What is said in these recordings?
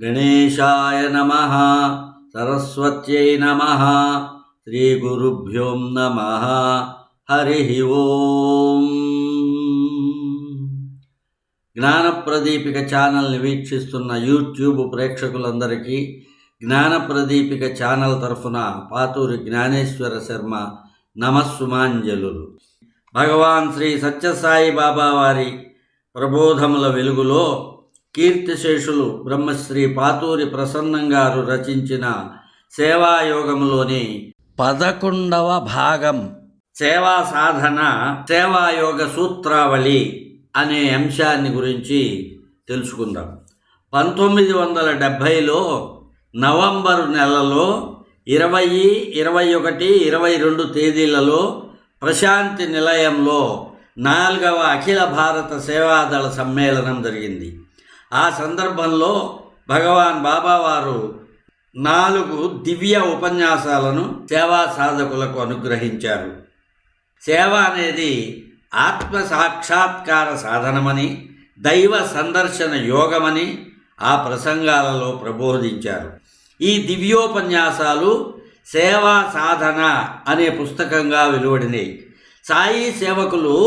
గణేశాయ నమః సరస్వత్యై నమః శ్రీగురుభ్యో నమః హరి ఓం. జ్ఞానప్రదీపిక ఛానల్ని వీక్షిస్తున్న యూట్యూబ్ ప్రేక్షకులందరికీ జ్ఞానప్రదీపిక ఛానల్ తరఫున పాతూరి జ్ఞానేశ్వర శర్మ నమస్సుమాంజలులు. భగవాన్ శ్రీ సత్యసాయి బాబా వారి ప్రబోధముల వెలుగులో కీర్తిశేషులు బ్రహ్మశ్రీ పాతూరి ప్రసన్నం గారు రచించిన సేవాయోగంలోని 11వ భాగం సేవా సాధన సేవాయోగ సూత్రావళి అనే అంశాన్ని గురించి తెలుసుకుందాం. 1970లో నవంబరు నెలలో 20, 21, 22 తేదీలలో ప్రశాంతి నిలయంలో 4వ అఖిల భారత సేవాదళ సమ్మేళనం జరిగింది. ఆ సందర్భంలో భగవాన్ బాబావారు 4 దివ్య ఉపన్యాసాలను సేవా సాధకులకు అనుగ్రహించారు. సేవ అనేది ఆత్మ సాక్షాత్కార సాధనమని, దైవ సందర్శన యోగమని ఆ ప్రసంగాలలో ప్రబోధించారు. ఈ దివ్యోపన్యాసాలు సేవా సాధన అనే పుస్తకంగా వెలువడినాయి. సాయి సేవకులు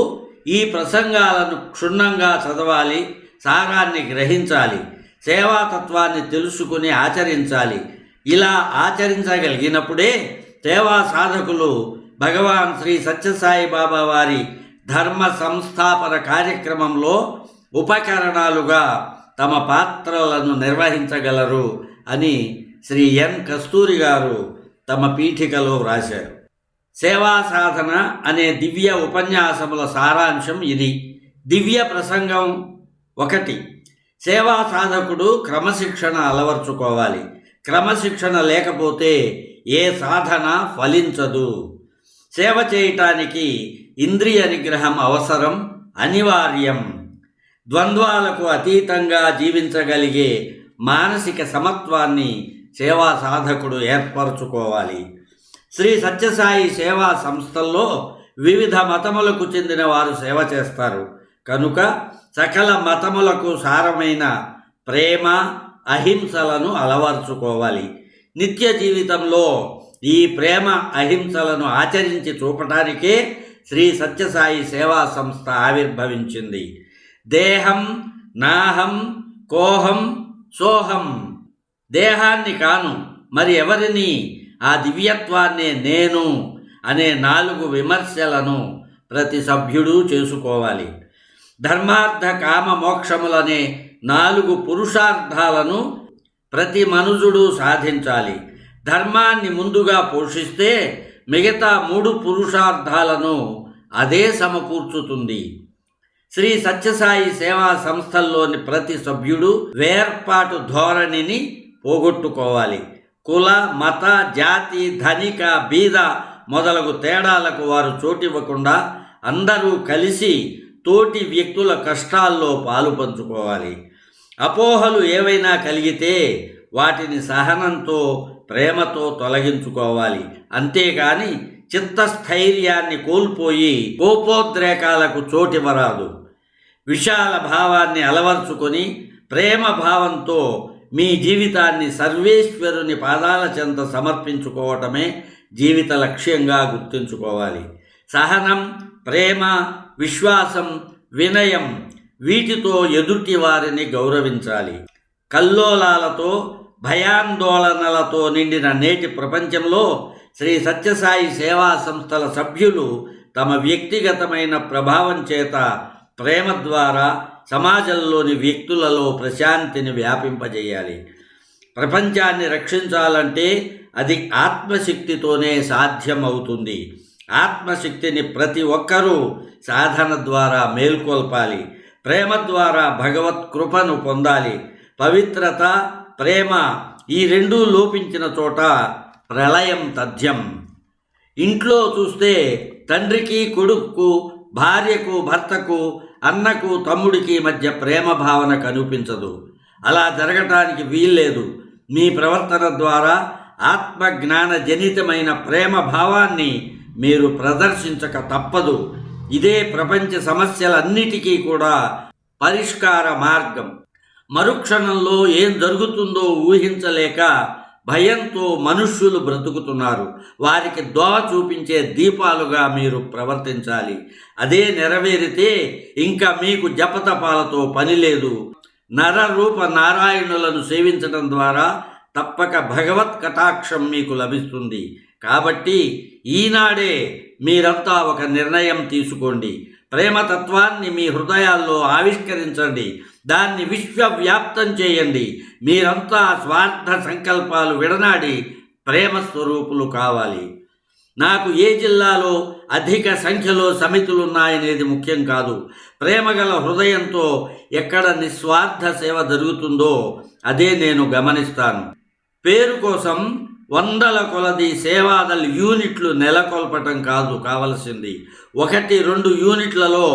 ఈ ప్రసంగాలను క్షుణ్ణంగా చదవాలి, సారాన్ని గ్రహించాలి, సేవాతత్వాన్ని తెలుసుకుని ఆచరించాలి. ఇలా ఆచరించగలిగినప్పుడే సేవా సాధకులు భగవాన్ శ్రీ సత్యసాయి బాబా వారి ధర్మ సంస్థాపన కార్యక్రమంలో ఉపకరణాలుగా తమ పాత్రలను నిర్వహించగలరు అని శ్రీ ఎన్ కస్తూరి గారు తమ పీఠికలో వ్రాశారు. సేవా సాధన అనే దివ్య ఉపన్యాసముల సారాంశం ఇది. దివ్య ప్రసంగం 1. సేవా సాధకుడు క్రమశిక్షణ అలవర్చుకోవాలి. క్రమశిక్షణ లేకపోతే ఏ సాధన ఫలించదు. సేవ చేయటానికి ఇంద్రియ నిగ్రహం అవసరం, అనివార్యం. ద్వంద్వాలకు అతీతంగా జీవించగలిగే మానసిక సమత్వాన్ని సేవా సాధకుడు ఏర్పరచుకోవాలి. శ్రీ సత్యసాయి సేవా సంస్థల్లో వివిధ మతములకు చెందిన వారు సేవ చేస్తారు. కనుక సకల మతములకు సారమైన ప్రేమ, అహింసలను అలవర్చుకోవాలి. నిత్య జీవితంలో ఈ ప్రేమ, అహింసలను ఆచరించి చూపటానికే శ్రీ సత్యసాయి సేవా సంస్థ ఆవిర్భవించింది. దేహం నాహం కోహం సోహం. దేహాన్ని కాను, మరి ఎవరిని, ఆ దివ్యత్వాన్నే నేను అనే 4 విమర్శలను ప్రతి సభ్యుడు చేసుకోవాలి. ధర్మార్థ కామ మోక్షములనే 4 పురుషార్థాలను ప్రతి మనుజుడు సాధించాలి. ధర్మాన్ని ముందుగా పోషిస్తే మిగతా 3 పురుషార్థాలను అదే సమకూర్చుతుంది. శ్రీ సత్యసాయి సేవా సంస్థల్లోని ప్రతి సభ్యుడు వేర్పాటు ధోరణిని పోగొట్టుకోవాలి. కుల, మత, జాతి, ధనిక, బీద మొదలగు తేడాలకు వారు చోటివ్వకుండా అందరూ కలిసి తోటి వ్యక్తుల కష్టాల్లో పాలు పంచుకోవాలి. అపోహలు ఏవైనా కలిగితే వాటిని సహనంతో, ప్రేమతో తొలగించుకోవాలి. అంతేగాని చిత్తస్థైర్యాన్ని కోల్పోయి కోపోద్రేకాలకు చోటివ్వరాదు. విశాల భావాన్ని అలవర్చుకొని ప్రేమ భావంతో మీ జీవితాన్ని సర్వేశ్వరుని పాదాల చెంత సమర్పించుకోవటమే జీవిత లక్ష్యంగా గుర్తుంచుకోవాలి. సహనం, ప్రేమ, విశ్వాసం, వినయం వీటితో ఎదుటి వారిని గౌరవించాలి. కల్లోలాలతో, భయాందోళనలతో నిండిన నేటి ప్రపంచంలో శ్రీ సత్యసాయి సేవా సంస్థల సభ్యులు తమ వ్యక్తిగతమైన ప్రభావం చేత ప్రేమ ద్వారా సమాజంలోని వ్యక్తులలో ప్రశాంతిని వ్యాపింపజేయాలి. ప్రపంచాన్ని రక్షించాలంటే అది ఆత్మశక్తితోనే సాధ్యమవుతుంది. ఆత్మశక్తిని ప్రతి ఒక్కరూ సాధన ద్వారా మేల్కొల్పాలి. ప్రేమ ద్వారా భగవత్ కృపను పొందాలి. పవిత్రత, ప్రేమ ఈ 2 లోపించిన చోట ప్రళయం తథ్యం. ఇంట్లో చూస్తే తండ్రికి కొడుకు, భార్యకు భర్తకు, అన్నకు తమ్ముడికి మధ్య ప్రేమ భావన కనిపించదు. అలా జరగటానికి వీల్లేదు. మీ ప్రవర్తన ద్వారా ఆత్మజ్ఞాన జనితమైన ప్రేమ భావాన్ని మీరు ప్రదర్శించక తప్పదు. ఇదే ప్రపంచ సమస్యలన్నిటికీ కూడా పరిష్కార మార్గం. మరుక్షణంలో ఏం జరుగుతుందో ఊహించలేక భయంతో మనుష్యులు బ్రతుకుతున్నారు. వారికి దోవ చూపించే దీపాలుగా మీరు ప్రవర్తించాలి. అదే నెరవేరితే ఇంకా మీకు జపతపాలతో పని లేదు. నరరూప నారాయణులను సేవించడం ద్వారా తప్పక భగవత్ కటాక్షం మీకు లభిస్తుంది. కాబట్టి ఈనాడే మీరంతా ఒక నిర్ణయం తీసుకోండి. ప్రేమతత్వాన్ని మీ హృదయాల్లో ఆవిష్కరించండి. దాన్ని విశ్వవ్యాప్తం చేయండి. మీరంతా స్వార్థ సంకల్పాలు విడనాడి ప్రేమ స్వరూపులు కావాలి. నాకు ఏ జిల్లాలో అధిక సంఖ్యలో సమితులున్నాయనేది ముఖ్యం కాదు. ప్రేమగల హృదయంతో ఎక్కడ నిస్వార్థ సేవ జరుగుతుందో అదే నేను గమనిస్తాను. పేరు కోసం వందల కొలది సేవాదల్ యూనిట్లు నెలకొల్పటం కాదు కావలసింది. 1-2 యూనిట్లలో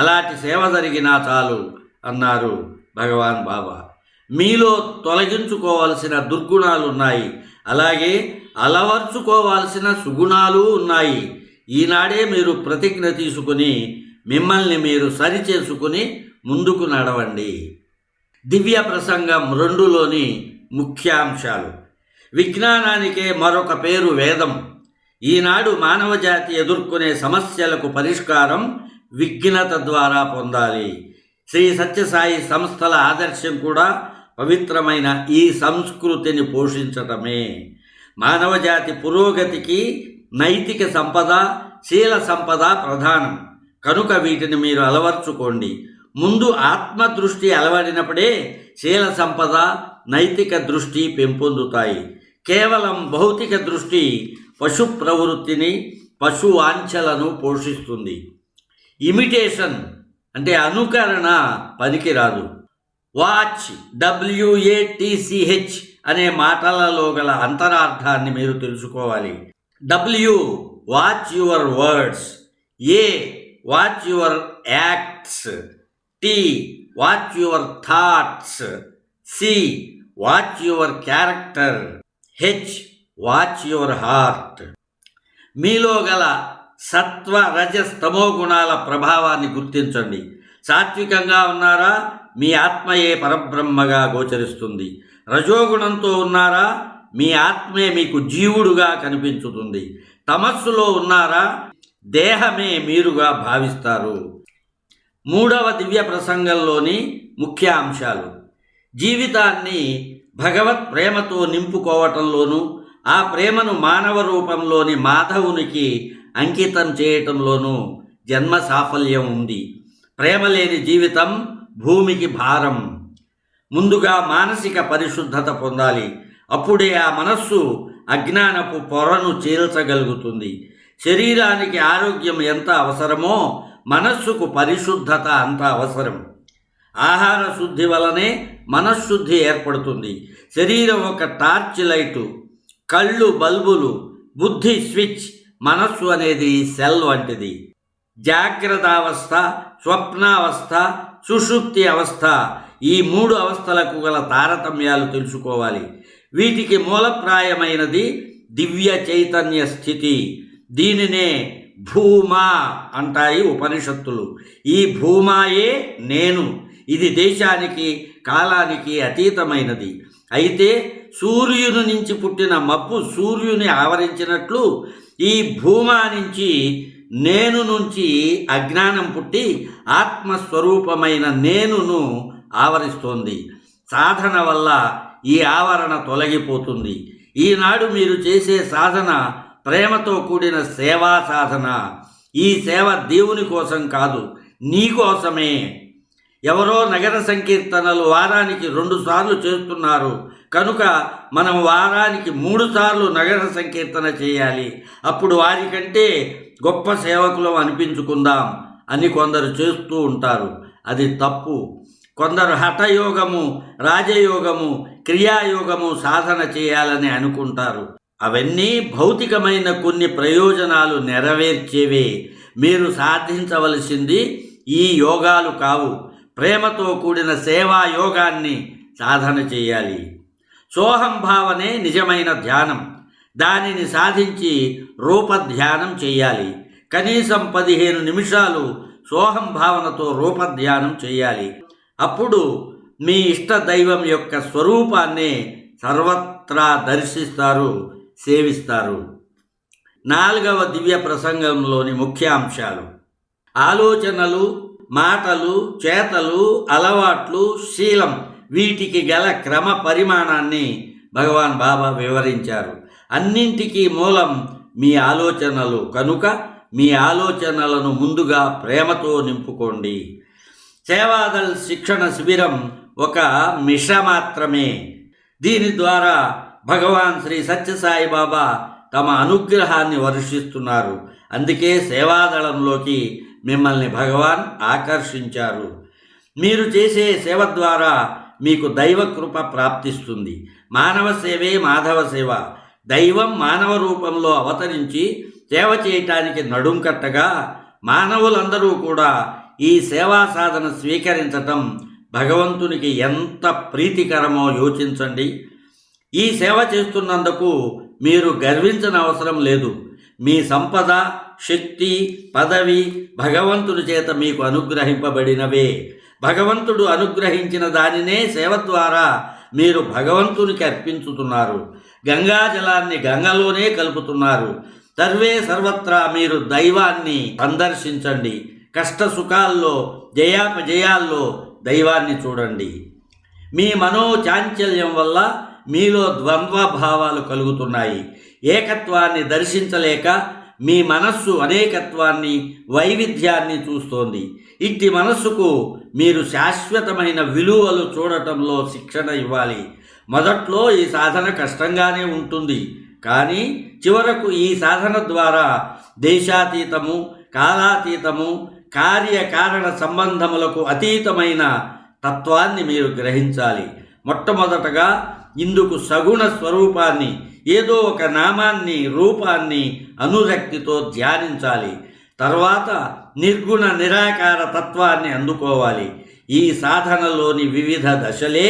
అలాంటి సేవ జరిగినా చాలు అన్నారు భగవాన్ బాబా. మీలో తొలగించుకోవాల్సిన దుర్గుణాలు ఉన్నాయి, అలాగే అలవర్చుకోవాల్సిన సుగుణాలు ఉన్నాయి. ఈనాడే మీరు ప్రతిజ్ఞ తీసుకుని మిమ్మల్ని మీరు సరిచేసుకుని ముందుకు నడవండి. దివ్య ప్రసంగం 2లోని ముఖ్యాంశాలు. విజ్ఞానానికే మరొక పేరు వేదం. ఈనాడు మానవజాతి ఎదుర్కొనే సమస్యలకు పరిష్కారం విజ్ఞత ద్వారా పొందాలి. శ్రీ సత్యసాయి సంస్థల ఆదర్శం కూడా పవిత్రమైన ఈ సంస్కృతిని పోషించటమే. మానవజాతి పురోగతికి నైతిక సంపద, శీల సంపద ప్రధానం. కనుక వీటిని మీరు అలవర్చుకోండి. ముందు ఆత్మదృష్టి అలవడినప్పుడే శీల సంపద, నైతిక దృష్టి పెంపొందుతాయి. కేవలం భౌతిక దృష్టి పశు ప్రవృత్తిని, పశు వాంఛలను పోషిస్తుంది. ఇమిటేషన్ అంటే అనుకరణ పనికిరాదు. వాచ్, WATCH అనే మాటలలో గల అంతరార్థాన్ని మీరు తెలుసుకోవాలి. W, watch your words. A, watch your acts. T, watch your thoughts. C, watch your character. H, watch your heart. మీలో గల సత్వ, రజస్, తమో గుణాల ప్రభావాన్ని గుర్తించండి. సాత్వికంగా ఉన్నారా? మీ ఆత్మయే పరబ్రహ్మగా గోచరిస్తుంది. రజోగుణంతో ఉన్నారా? మీ ఆత్మే మీకు జీవుడుగా కనిపించుతుంది. తమస్సులో ఉన్నారా? దేహమే మీరుగా భావిస్తారు. 3వ దివ్య ప్రసంగంలోని ముఖ్య అంశాలు. జీవితాన్ని భగవత్ ప్రేమతో నింపుకోవటంలోనూ, ఆ ప్రేమను మానవ రూపంలోని మాధవునికి అంకితం చేయటంలోనూ జన్మ సాఫల్యం ఉంది. ప్రేమ లేని జీవితం భూమికి భారం. ముందుగా మానసిక పరిశుద్ధత పొందాలి. అప్పుడే ఆ మనస్సు అజ్ఞానపు పొరను చీల్చగలుగుతుంది. శరీరానికి ఆరోగ్యం ఎంత అవసరమో మనస్సుకు పరిశుద్ధత అంత అవసరం. ఆహార శుద్ధి వలనే మనశ్శుద్ధి ఏర్పడుతుంది. శరీరం ఒక టార్చ్ లైటు, కళ్ళు బల్బులు, బుద్ధి స్విచ్, మనస్సు అనేది సెల్ వంటిది. జాగ్రత్తావస్థ, స్వప్నావస్థ, సుషుప్తి అవస్థ, ఈ 3 అవస్థలకు గల తారతమ్యాలు తెలుసుకోవాలి. వీటికి మూలప్రాయమైనది దివ్య చైతన్య స్థితి. దీనినే భూమా అంటాయి ఉపనిషత్తులు. ఈ భూమాయే నేను. ఇది దేశానికి, కాలానికి అతీతమైనది. అయితే సూర్యుని నుంచి పుట్టిన మబ్బు సూర్యుని ఆవరించినట్లు ఈ భూమా నుంచి, నేను నుంచి అజ్ఞానం పుట్టి ఆత్మస్వరూపమైన నేనును ఆవరిస్తోంది. సాధన వల్ల ఈ ఆవరణ తొలగిపోతుంది. ఈనాడు మీరు చేసే సాధన ప్రేమతో కూడిన సేవా సాధన. ఈ సేవ దేవుని కోసం కాదు, నీ కోసమే. ఎవరో నగర సంకీర్తనలు వారానికి 2 సార్లు చేస్తున్నారు కనుక మనం వారానికి 3 సార్లు నగర సంకీర్తన చేయాలి. అప్పుడు వారికంటే గొప్ప సేవకులు అనిపించుకుందాం అని కొందరు చేస్తూ ఉంటారు. అది తప్పు. కొందరు హఠయోగము, రాజయోగము, క్రియాయోగము సాధన చేయాలని అనుకుంటారు. అవన్నీ భౌతికమైన కొన్ని ప్రయోజనాలు నెరవేర్చేవే. మీరు సాధించవలసింది ఈ యోగాలు కావు. ప్రేమతో కూడిన సేవా యోగాన్ని సాధన చేయాలి. సోహం భావనే నిజమైన ధ్యానం. దానిని సాధించి రూపధ్యానం చేయాలి. కనీసం 15 నిమిషాలు సోహం భావనతో రూపధ్యానం చేయాలి. అప్పుడు మీ ఇష్ట దైవం యొక్క స్వరూపాన్ని సర్వత్రా దర్శిస్తారు, సేవిస్తారు. 4వ దివ్య ప్రసంగంలోని ముఖ్యాంశాలు: ఆలోచనలు, మాటలు, చేతలు, అలవాట్లు, శీలం, వీటికి గల క్రమ పరిమాణాన్ని భగవాన్ బాబా వివరించారు. అన్నింటికీ మూలం మీ ఆలోచనలు కనుక మీ ఆలోచనలను ముందుగా ప్రేమతో నింపుకోండి. సేవాదల్ శిక్షణ శిబిరం ఒక మిష మాత్రమే. దీని ద్వారా భగవాన్ శ్రీ సత్యసాయి బాబా తమ అనుగ్రహాన్ని వర్షిస్తున్నారు. అందుకే సేవాదళంలోకి మిమ్మల్ని భగవాన్ ఆకర్షించారు. మీరు చేసే సేవ ద్వారా మీకు దైవ కృప ప్రాప్తిస్తుంది. మానవ సేవే మాధవ సేవ. దైవం మానవ రూపంలో అవతరించి సేవ చేయటానికి నడుం కట్టగా మానవులందరూ కూడా ఈ సేవా సాధన స్వీకరించటం భగవంతునికి ఎంత ప్రీతికరమో యోచించండి. ఈ సేవ చేస్తున్నందుకు మీరు గర్వించనవసరం లేదు. మీ సంపద, శక్తి, పదవి భగవంతుడి చేత మీకు అనుగ్రహింపబడినవే. భగవంతుడు అనుగ్రహించిన దానినే సేవ ద్వారా మీరు భగవంతునికి అర్పించుతున్నారు. గంగాజలాన్ని గంగలోనే కలుపుతున్నారు. సర్వే సర్వత్రా మీరు దైవాన్ని సందర్శించండి. కష్ట సుఖాల్లో, జయాపజయాల్లో దైవాన్ని చూడండి. మీ మనోచాంచల్యం వల్ల మీలో ద్వంద్వ భావాలు కలుగుతున్నాయి. ఏకత్వాన్ని దర్శించలేక మీ మనస్సు అనేకత్వాన్ని, వైవిధ్యాన్ని చూస్తోంది. ఇట్టి మనస్సుకు మీరు శాశ్వతమైన విలువలు చూడటంలో శిక్షణ ఇవ్వాలి. మొదట్లో ఈ సాధన కష్టంగానే ఉంటుంది. కానీ చివరకు ఈ సాధన ద్వారా దేశాతీతము, కాలాతీతము, కార్యకారణ సంబంధములకు అతీతమైన తత్వాన్ని మీరు గ్రహించాలి. మొట్టమొదటగా ఇందుకు సగుణ స్వరూపాన్ని, ఏదో ఒక నామాన్ని, రూపాన్ని అనురక్తితో ధ్యానించాలి. తర్వాత నిర్గుణ నిరాకార తత్వాన్ని అందుకోవాలి. ఈ సాధనలోని వివిధ దశలే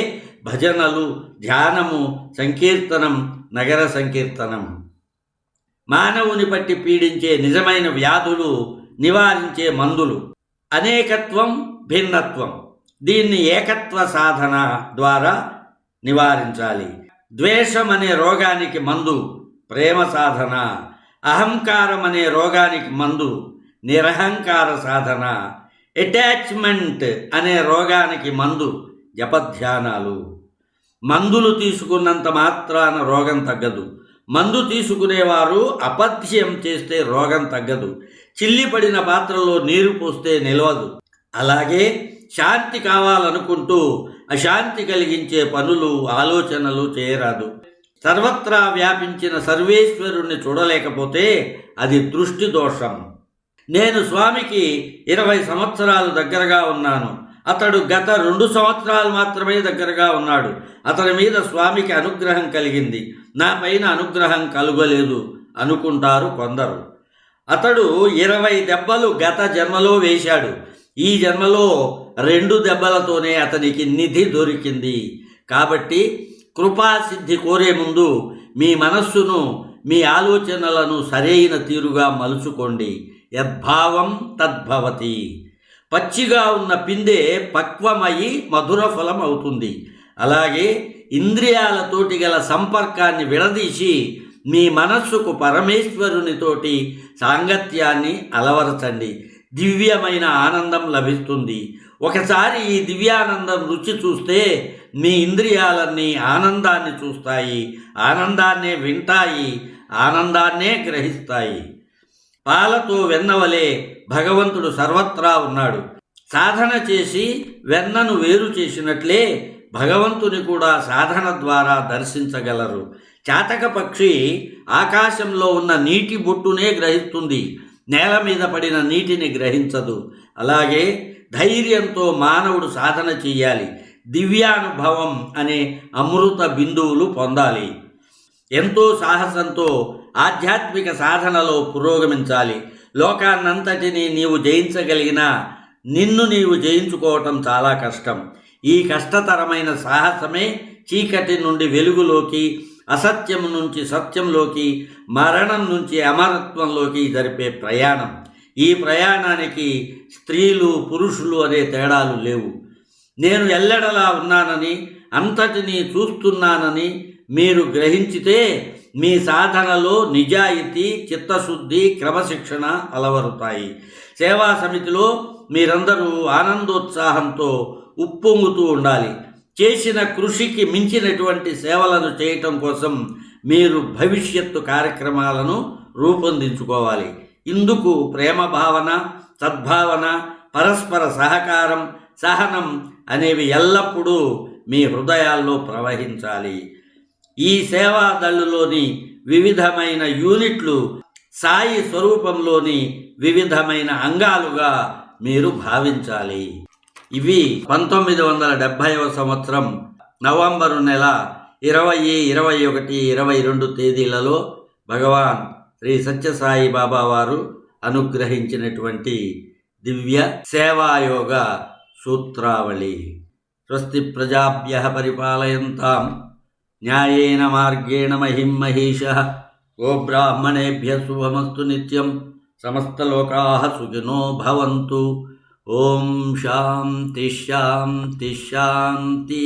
భజనలు, ధ్యానము, సంకీర్తనం, నగర సంకీర్తనం. మానవుని పట్టి పీడించే నిజమైన వ్యాధులు నివారించే మందులు అనేకత్వం, భిన్నత్వం. దీన్ని ఏకత్వ సాధన ద్వారా నివారించాలి. ద్వేషం అనే రోగానికి మందు ప్రేమ సాధన. అహంకారం అనే రోగానికి మందు నిరహంకార సాధన. అటాచ్మెంట్ అనే రోగానికి మందు జపధ్యానాలు. మందులు తీసుకున్నంత మాత్రాన రోగం తగ్గదు. మందు తీసుకునేవారు అపథ్యం చేస్తే రోగం తగ్గదు. చిల్లిపడిన పాత్రలో నీరు పోస్తే నిలవదు. అలాగే శాంతి కావాలనుకుంటూ అశాంతి కలిగించే పనులు, ఆలోచనలు చేయరాదు. సర్వత్రా వ్యాపించిన సర్వేశ్వరుణ్ణి చూడలేకపోతే అది దృష్టి దోషం. నేను స్వామికి 20 సంవత్సరాలు దగ్గరగా ఉన్నాను. అతడు గత 2 సంవత్సరాలు మాత్రమే దగ్గరగా ఉన్నాడు. అతని మీద స్వామికి అనుగ్రహం కలిగింది, నా పైన అనుగ్రహం కలుగలేదు అనుకుంటారు కొందరు. అతడు 20 దెబ్బలు గత జన్మలో వేశాడు. ఈ జన్మలో 2 దెబ్బలతోనే అతనికి నిధి దొరికింది. కాబట్టి కృపాసిద్ధి కోరే ముందు మీ మనస్సును, మీ ఆలోచనలను సరైన తీరుగా మలుచుకోండి. యద్భావం తద్భవతి. పచ్చిగా ఉన్న పిందె పక్వమయి మధుర ఫలం అవుతుంది. అలాగే ఇంద్రియాలతోటి గల సంపర్కాన్ని విడదీసి మీ మనస్సుకు పరమేశ్వరునితోటి సాంగత్యాన్ని అలవరచండి. దివ్యమైన ఆనందం లభిస్తుంది. ఒకసారి ఈ దివ్యానందం రుచి చూస్తే మీ ఇంద్రియాలన్నీ ఆనందాన్ని చూస్తాయి, ఆనందాన్నే వింటాయి, ఆనందాన్నే గ్రహిస్తాయి. పాలతో వెన్నవలే భగవంతుడు సర్వత్రా ఉన్నాడు. సాధన చేసి వెన్నను వేరు చేసినట్లే భగవంతుని కూడా సాధన ద్వారా దర్శించగలరు. చాతక పక్షి ఆకాశంలో ఉన్న నీటి బొట్టునే గ్రహిస్తుంది, నేల మీద పడిన నీటిని గ్రహించదు. అలాగే ధైర్యంతో మానవుడు సాధన చెయ్యాలి. దివ్యానుభవం అనే అమృత బిందువులు పొందాలి. ఎంతో సాహసంతో ఆధ్యాత్మిక సాధనలో పురోగమించాలి. లోకాన్నంతటినీ నీవు జయించగలిగినా నిన్ను నీవు జయించుకోవటం చాలా కష్టం. ఈ కష్టతరమైన సాహసమే చీకటి నుండి వెలుగులోకి, అసత్యం నుంచి సత్యంలోకి, మరణం నుంచి అమరత్వంలోకి జరిపే ప్రయాణం. ఈ ప్రయాణానికి స్త్రీలు, పురుషులు అనే తేడాలు లేవు. నేను ఎల్లెడలా ఉన్నానని, అంతటినీ చూస్తున్నానని మీరు గ్రహించితే మీ సాధనలో నిజాయితీ, చిత్తశుద్ధి, క్రమశిక్షణ అలవరుతాయి. సేవా సమితిలో మీరందరూ ఆనందోత్సాహంతో ఉప్పొంగుతూ ఉండాలి. చేసిన కృషికి మించినటువంటి సేవలను చేయటం కోసం మీరు భవిష్యత్తు కార్యక్రమాలను రూపొందించుకోవాలి. ఇందుకు ప్రేమ భావన, సద్భావన, పరస్పర సహకారం, సహనం అనేవి ఎల్లప్పుడూ మీ హృదయాల్లో ప్రవహించాలి. ఈ సేవా దళులోని వివిధమైన యూనిట్లు సాయి స్వరూపంలోని వివిధమైన అంగాలుగా మీరు భావించాలి. ఇవి 1970వ సంవత్సరం నవంబరు నెల 20, 21, 22 తేదీలలో భగవాన్ శ్రీ సత్యసాయి బాబా వారు అనుగ్రహించినటువంటి దివ్య సేవాయోగ సూత్రావళి. స్వస్తి ప్రజాభ్యః పరిపాలయంతాం న్యాయేన మార్గేణ మహిం మహీషః. గోబ్రాహ్మణేభ్యః శుభమస్తు నిత్యం. సమస్తలోకాః సుఖినో భవంతు. ఓం శాంతి శాంతి శాంతి.